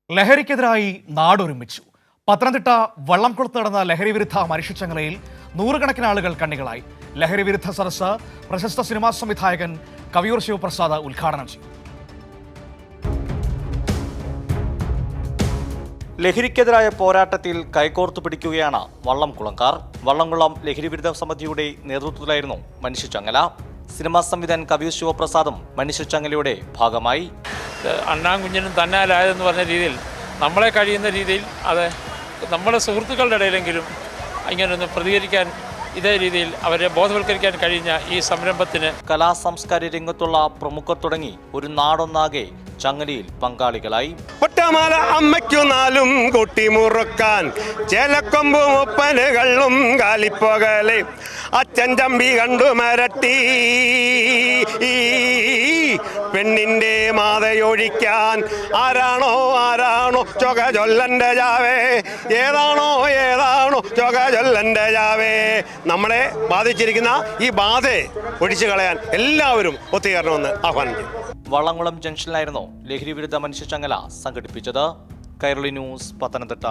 ലഹരിക്കെതിരായി നാടൊരുമിച്ചു. പത്തനംതിട്ട വള്ളംകുളത്ത് നടന്ന ലഹരിവിരുദ്ധ മനുഷ്യച്ചങ്ങലയിൽ നൂറുകണക്കിന് ആളുകൾ കണ്ണികളായി. ലഹരിവിരുദ്ധ സദസ്സ് പ്രശസ്ത സിനിമാ സംവിധായകൻ കവിയൂർ ശിവപ്രസാദ് ഉദ്ഘാടനം ചെയ്തു. ലഹരിക്കെതിരായ പോരാട്ടത്തിൽ കൈകോർത്തു പിടിക്കുകയാണ് വള്ളംകുളംകാർ. വള്ളംകുളം ലഹരിവിരുദ്ധ സമിതിയുടെ നേതൃത്വത്തിലായിരുന്നു മനുഷ്യച്ചങ്ങല. സിനിമാ സംവിധായകൻ കവിയൂർ ശിവപ്രസാദും മനുഷ്യച്ചങ്ങലയുടെ ഭാഗമായി. അണ്ണാൻകുഞ്ഞിനും തന്നാലായതെന്ന് പറഞ്ഞ രീതിയിൽ നമ്മളെ കഴിയുന്ന രീതിയിൽ അത് നമ്മുടെ സുഹൃത്തുക്കളുടെ ഇടയിലെങ്കിലും ഇങ്ങനൊന്ന് പ്രതികരിക്കാൻ ഇതേ രീതിയിൽ അവരെ ബോധവൽക്കരിക്കാൻ കഴിഞ്ഞ ഈ സംരംഭത്തിന് കലാ സംസ്കാര രംഗത്തുള്ള പ്രമുഖർ തുടങ്ങി ഒരു നാടൊന്നാകെ ചങ്ങലയിൽ പങ്കാളികളായി. ഒറ്റമാല അമ്മയ്ക്കു നാലും കൊട്ടിമുറുക്കാൻ ചേലക്കൊമ്പും ഒപ്പനകളും കാലിപ്പോകലെ അച്ഛൻ ചമ്പി കണ്ടു മരട്ടി പെണ്ണിന്റെ മാതയൊഴിക്കാൻ ആരാണോ ചൊക ചൊല്ലന്റെ ജാവേ ഏതാണോ ചൊക ചൊല്ലന്റെ ജാവേ. നമ്മളെ ബാധിച്ചിരിക്കുന്ന ഈ ബാധയെ ഒഴിച്ചു കളയാൻ എല്ലാവരും ഒത്തുചേരണമെന്ന് ആഹ്വാനം ചെയ്യും. വള്ളംകുളം ജംഗ്ഷനിലായിരുന്നു ലഹരിവിരുദ്ധ മനുഷ്യച്ചങ്ങല സംഘടിപ്പിച്ചത്. കൈരളി ന്യൂസ്, പത്തനംതിട്ട.